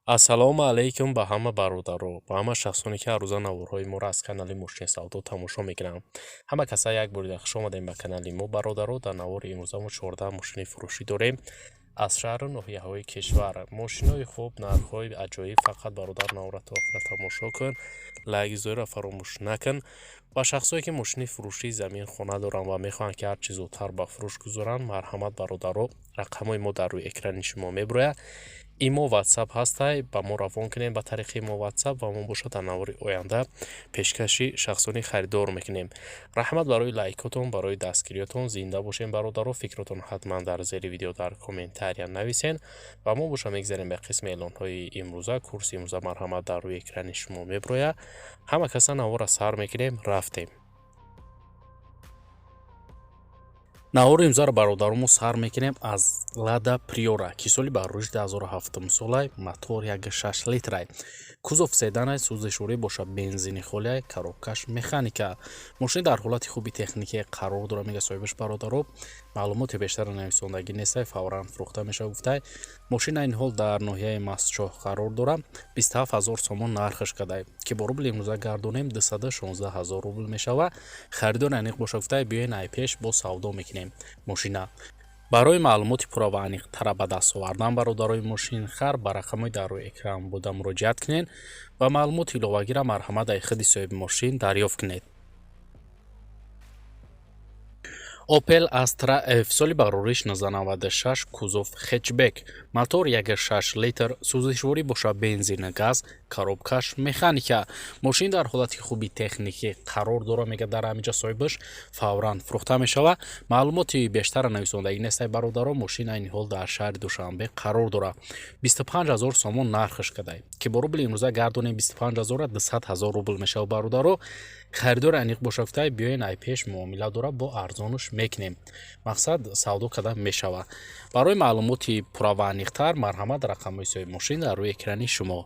ассалому алайкум ба ҳама бародаро ба ҳама шахсоне ки ҳаррӯза наворҳои моро аз канали мошини савдо тамошо мекунанд. Ҳама касаа як бори хуш омадем ба канали мо бародаро. Дар навори имрӯза мо 14 мошини фурӯшӣ дорем аз шаҳру ноҳияҳои кишвар. Мошинои хуб, нархҳои аҷоиб. Фақат бародар навора то охира тамошо кун, лайк гузориро фаромӯш накун. ба шахсое ки мошини фурӯшии замин хона доранд ва мехоҳанд ки ҳарчи зудтар ба фурӯш гузоранд, марҳамат бародаро, рақамҳои мо дар рӯи экрани шумо мебурояд. имо ватсап ҳастай, ба мо равон кунем ба тариқи имо ватсап ва мо бошад дар навори оянда пешкаши шахсони харидор мекунем. раҳмат барои лайкотон, барои дастгириётон. Зинда бошем бародаро. фикротон ҳатман дар зери видео дар комментария нависен ва мо боша мегзарем ба қисми эълонҳои имрӯза. курси имрӯза марҳамат дар рӯи экрани шумо мебурояд. ҳама каса навора сар мекунем, рафтем. навори имрӯзаро бародаромо сар мекунем аз Lada Priora ки соли баррӯшт 2007 солай, мотор 1.6 литрай, кузов седанай, сӯзишворӣ боша бензини холиай, коробкаш механика. мошин дар ҳолати хуби техникӣ қарор дора, мега соҳибаш бародаро. маълумоти бештара нависондагӣ нестай, фавран фурӯхта мешава гуфтай. мошина ин ҳол дар ноҳияи Мастчоҳ қарор дора. 27 000 сомон нархаш кадай ки бо рубли имрӯза гардонем 216 000 рубл мешава. харидор аниқ боша гуфтай, биёен ай пеш бо савдо мекунем мошина. барои маълумоти пурра ва аниқтара ба даст овардан бародарои мошинхар ба рақамҳои дар рӯи экран буда муроҷиат кунед ва маълумоти иловагира марҳамат дар худи соҳиби мошин дарёфт кунед. Opel Astra F соли барориш 1996, кузов хетчбек, мотор 1.6 литр, сӯзишворӣ боша бензин газ, коробкаш механика. мошин дар ҳолати хуби техникӣ қарор дора, мега дар ҳамиҷа соҳибаш фавран фурӯхта мешава. маълумоти бештара нависондагӣ нестай бародаро. мошин айни ҳол дар шаҳри Душанбе қарор дора. 25 000 сомон нархаш кадай ки бо рубли имрӯза гардонем 25 200 000 рубл мешава бародаро. харидор аниқ боша гуфтай, биёен ай пеш муомила дора, бо арзонуш мекунем. мақсад савдо када мешава. барои маълумоти пурра ва аниқтар марҳамат рақамҳои соҳиби мошин дар рӯи экрани шумо.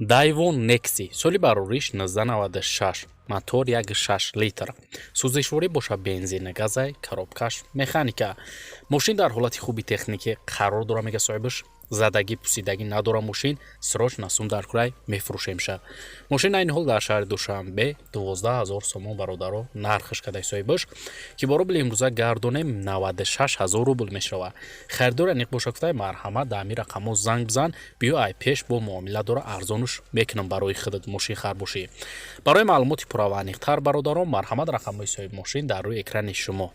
Daiwon Nexi соли барориш 1996, мотор 1.6 литр, сӯзишворӣ боша бензин газай, коробкаш механика. мошин дар ҳолати хуби техникӣ қарор дора, мега соҳибаш задагӣ пусидагӣ надора. мошин срочно сум дар курай мефурӯшемша. мошин айни ҳол дар шаҳри Душанбе 12 000 сомон бародаро нархаш кадай соҳибаш ки бо рубли имрӯза гардонем 96 000 рубл мешава. харидор аниқ боша гуфтай, марҳамат дар ҳамин рақамҳо занг бизан, биё ай пеш бо муомила дора, арзонуш мекунам барои худат мошинхар бошӣ. барои маълумоти пурра ва аниқтар бародаро марҳамат рақамҳои соҳиби мошин дар рӯи экрани шумо.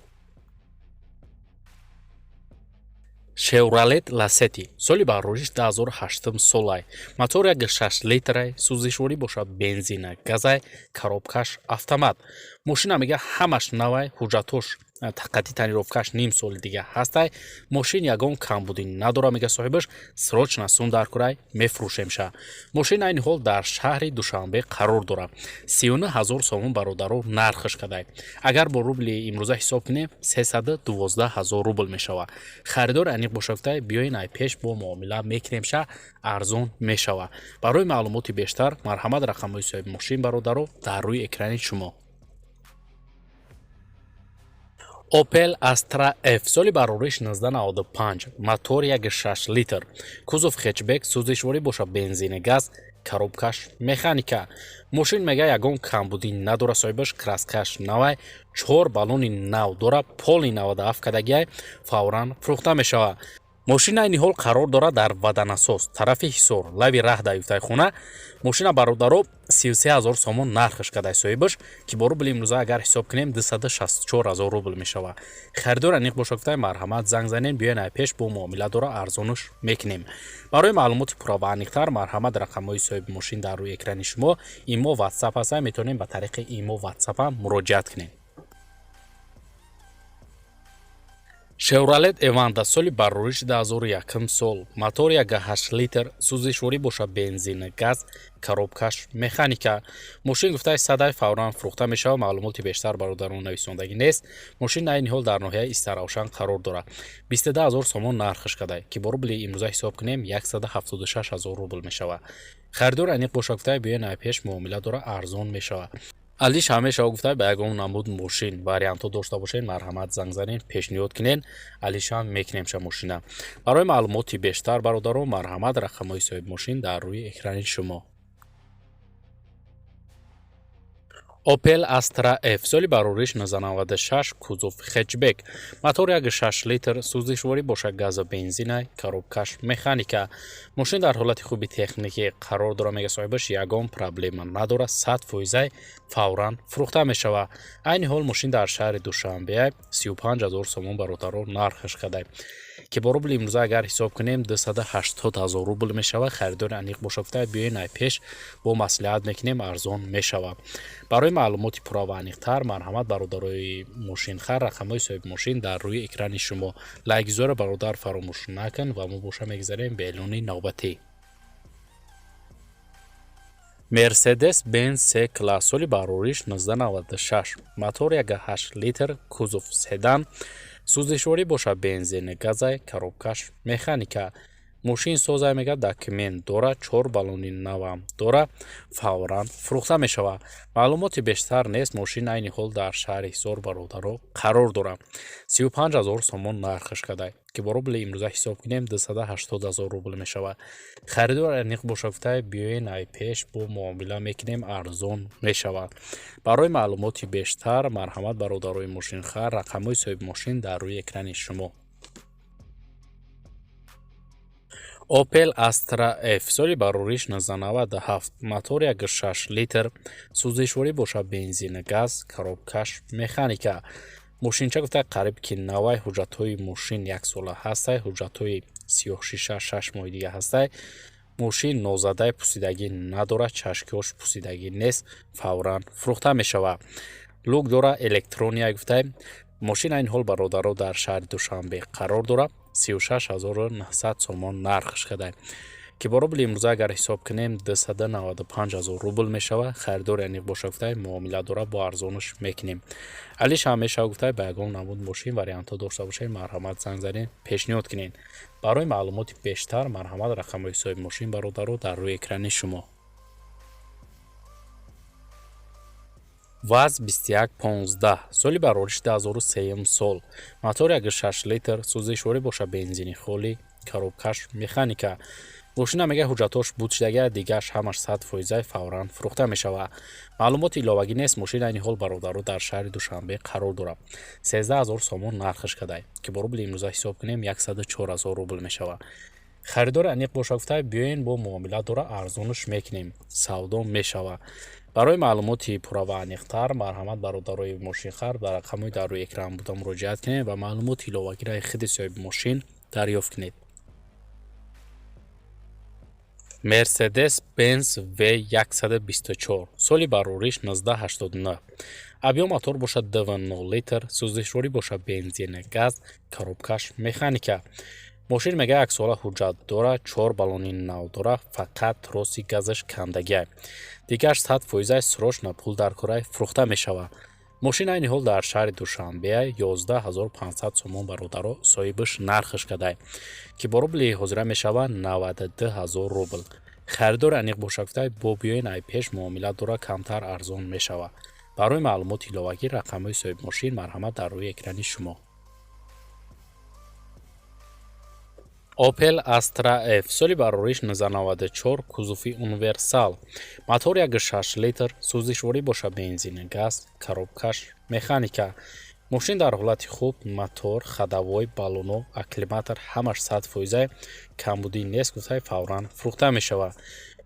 Chevrolet Lacetti соли баррӯшт 2008 солай, мотор 1.6 литрай, сӯзишворӣ боша бензина газай, коробкаш автомат. мошина мега ҳамаш навай, ҳуҷҷатош таққати танировкаш ним соли дига ҳастай. мошин ягон камбудӣ надора, мега соҳибаш срочно сум дар курай мефурӯшемша. мошин айни ҳол дар шаҳри Душанбе қарор дора. 39 000 сомон бародаро нархаш кадай. агар бо рубли имрӯза ҳисоб кунем 312 000 рубл мешава. харидор аниқ боша гуфтай, биёен ай пеш бо муомила мекунемша, арзон мешава. барои маълумоти бештар марҳамат рақамҳои соҳиби мошин бародаро дар рӯи экрани шумо. Opel Astra F соли барориш 1995, мотор 1.6 литр, кузов хетчбек, сӯзишворӣ боша бензини газ, коробкаш механика. мошин мега ягон камбудӣ надора соҳибаш, краскаш навай, 4 баллони нав дора, поли 97 кадагиай, фавран фурӯхта мешава. мошина айни ҳол қарор дора дар ваданасос, тарафи ҳисор, лави раҳ дар юфтай хона. мошина бародаро 33 000 сомон нархаш кадай соҳибаш ки бо рубли имрӯза агар ҳисоб кунем 264 000 рубл мешава. харидор аниқ боша гуфтай, марҳамат занг занем, биёен ай пеш бо муомила дора, арзонуш мекунем. барои маълумоти пурра ва аниқтар марҳамат рақамҳои соҳиби мошин дар рӯи экрани шумо. имо ватсап ҳастай, метавонем ба тариқи имо ватсапам муроҷиат кунем. Chevrolet Evander соли баррӯшт 2001 сол, мотор 1.8 литр, сӯзишворӣ боша бензин газ, коробкаш механика. мошин гуфтай садай фавран фурӯхта мешава. маълумоти бештар бародарон нависондагӣ нест. мошин айни ҳол дар ноҳияи Истаравшан қарор дора. 22 000 сомон нархаш кадай ки бо рубли имрӯза ҳисоб кунем 176 000 рубл мешава. харидор аниқ боша гуфтай, биёен ай пеш муомила дора, арзон мешава. алиш ҳамеша гуфта ба ягон намуд мошин вариантҳо дошта бошед марҳамат занг занед пешниҳод кунед алишам мекунемша мошина барои маълумоти бештар бародаро марҳамат рақамҳои соҳиби мошин дар рӯи экрани шумо Opel Astra F соли барориш 1996 кузов хэтчбек мотор 1.6 литр сӯздишворӣ бошад газу бензина коробкаш механика мошин дар ҳолати хуби техникӣ қарор дорад мега соҳибаш ягон проблема надорад 100% фавран фурӯхта мешавад айни ҳол мошин дар шаҳри душанбе 35 000 сомон бародаро нархаш кадай ки бо рубли имрӯза агар ҳисоб кунем 280 000 рубл мешавад харидори аниқ боша гуфта биёед ай пеш бо маслиҳат мекунем арзон мешавад барои маълумоти пурра ва аниқтар марҳамат бародарои мошинхар рақамҳои соҳиби мошин дар рӯи экрани шумо лайкгузора бародар фаромӯш накун ва мо боша мегзарем ба эълони навбатӣ Mercedes Benz C-Class соли барориш 1996 мотор 1.8 литр кузов седан сӯздишворӣ бошад бензин газай коробкаш механика мошин созай мега документ дора 4 баллони навам дора фавран фурӯхта мешавад маълумоти бештар нест мошин айни ҳол дар шаҳри ҳисор бародаро қарор дорад 35 000 сомон нархаш кадай ки бо рубли имрӯза ҳисоб кунем 280 000 рубл мешавад харидор аниқ боша гуфта биёен ай пеш бо муомила мекунем арзон мешавад барои маълумоти бештар марҳамат бародарои мошинхар рақамҳои соҳиби мошин дар рӯи экрани шумо Opel Astra F соли барориш 1997 мотор 1.6 литр сӯздишворӣ бошад бензин газ коробкаш механика мошинча гуфта қариб ки навай ҳуҷҷатҳои мошин 1 сола ҳастай ҳуҷҷатҳои сиёҳшиша 6 моҳи дига ҳастай мошин нозадай пусидагӣ надорад чашкиёш пусидагӣ нест фавран фурӯхта мешавад лук дора электрония гуфта мошин айни ҳол бародаро дар шаҳри душанбе қарор дорад 36 900 сомон нархаш кадай ки бо рубли имрӯза агар ҳисоб кунем 295 000 рубл мешавад харидори аниқ боша гуфта муомила дора бо арзонаш мекунем алиш ҳамеша гуфта ба ягон намуд мошин вариантҳо дошта бошед марҳамат занг занед пешниҳод кунед барои маълумоти бештар марҳамат рақамҳои соҳиби мошин бародаро дар рӯи экрани шумо ВАЗ 2115 соли барориш 2003 сол мотор 1.6 литр сӯздишворӣ бошад бензини холӣ коробкаш механика мошина мега ҳуҷҷатош будшидага дигаш ҳамаш 100% фавран фурӯхта мешавад маълумоти иловагӣ нест мошин айни ҳол бародаро дар шаҳри душанбе қарор дорад 13 000 сомон нархаш кадай ки бо рубли имрӯза ҳисоб кунем 104 000 рубл мешавад харидори аниқ боша гуфта биёен бо муомила дора арзонаш мекунем савдо мешавад барои маълумоти пурра ва аниқтар марҳамат бародарои мошинхар дар рақамҳои дар рӯи экран буда муроҷиат кунед ва маълумоти иловагиро худи соҳиби мошин дарёфт кунед Mercedes-Benz V124 соли барориш 1989 абъём мотор бошад 2.0 литр сӯздишворӣ бошад бензин газ коробкаш механика мошин мега 1 сола ҳуҷҷат дора 4 баллони нав дора фақат троси газаш кандагиай дигаш 100% срочно пул дар кораи фурӯхта мешавад мошин айни ҳол дар шаҳри душанбе 11500 сомон бародаро соҳибаш нархаш кадай ки бо рубли ҳозира мешавад 92 000 рубл харидори аниқ боша гуфта бо биёен ай пеш муомила дора камтар арзон мешавад барои маълумоти иловагӣ рақамҳои соҳиби мошин марҳамат дар рӯи экрани шумо Opel Astra F соли барориш 1994 кузови универсал мотор 1.6 литр сӯздишворӣ бошад бензин газ коробкаш механика мошин дар ҳолати хуб мотор хадавой баллоно акклиматор ҳамаш 100% камбудӣ нест гуфта фавран фурӯхта мешавад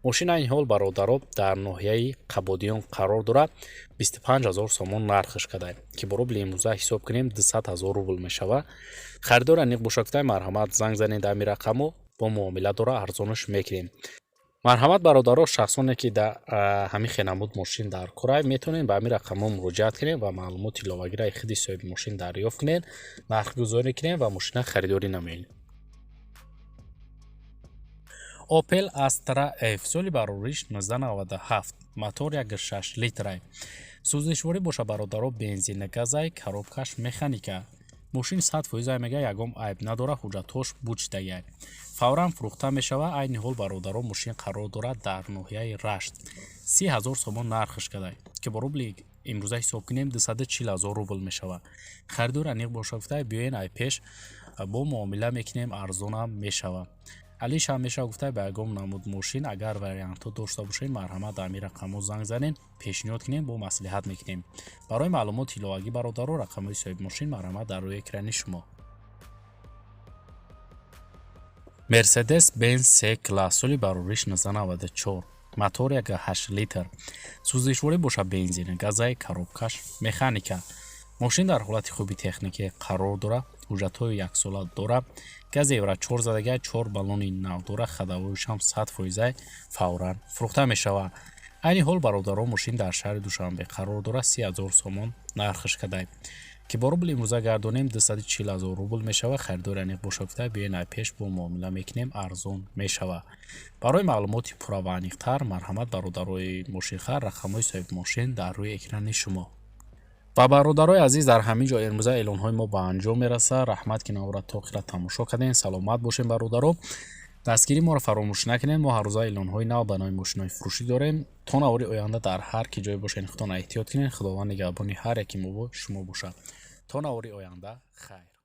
мошин айни ҳол бародаро дар ноҳияи қабодиён қарор дорад 25 000 сомон нархаш кадай ки бо рубли имрӯза ҳисоб кунем 200 000 рубл мешавад харидори аниқ боша гуфта марҳамат занг занед ами рақаму бо муомила дора арзонаш мекунем марҳамат бародаро шахсоне ки да ҳамин хенамуд мошин дар кора метавонед ба ами рақамҳо муроҷиат кунед ва маълумоти иловагиро худи соҳиби мошин дарёфт кунед нархгузорӣ кунед ва мошина харидорӣ намоед Opel Astra F соли барориш 1997 мотор 1.6 литрай сӯздишворӣ боша бародаро бензин газай коробкаш механика мошин 100% мега ягон айб надора ҳуҷҷатош будшидагиай фавран фурӯхта мешавад айни ҳол бародаро мошин қарор дорад дар ноҳияи рашт 30,000 сомон нархш кадай ки бо рубли имрӯза ҳисоб кунем 240,000 рубл мешавад. Харидор аниқ боша гуфта биёен ай пеш бо муомила мекунем арзонам мешавад. Алиш ҳам меша гуфта ба ягон намуд мошин агар вариантҳо дошта бошем марҳамат дар ҳамин рақамҳо занг занен пешниҳод кунем бо маслиҳат мекунем. Барои маълумоти иловагӣ бародаро рақамҳои соҳиби мошин марҳамат дар рӯи экрани шумо. Mercedes-Benz C-класс соли барориш 1994. Мотор 1.8 литр. Сӯзишворӣ боша бензин, газаи коробкаш, механика. Мошин дар ҳолати хуби техникӣ қарор дорад, ҳуҷҷатҳои яксола дорад, гази евро 4 задагӣ 4 баллони нав дорад, хадавоишам 100% фавран фурӯхта мешавад. Айни ҳол бародаро мошин дар шаҳри Душанбе қарор дорад 30,000 сомон нархш кадай ки бо рубли имрӯза гардонем 240,000 рубл мешавад. Харидори аниқ боша гуфта биёен ай пеш бо муомила мекунем арзон мешавад. Барои маълумоти пурра ва аниқтар марҳамат бародарои мошинхар рақамҳои соҳиби мошин дар рӯи экрани шумо. ва бародарои азиз дар ҳамин ҷо имрӯза эълонҳои мо ба анҷом мерасад. раҳмат ки навора то охира тамошо кардем. саломат бошем бародаро. дастгирии моро фаромӯш накунед. мо ҳаррӯза эълонҳои нав ба номи мошинҳои фурӯшӣ дорем. то навори оянда дар ҳар ки ҷое бошед худтон эҳтиёт кунед. худованд нигаҳбони ҳар яки мо шумо бошад. то навори оянда хайр.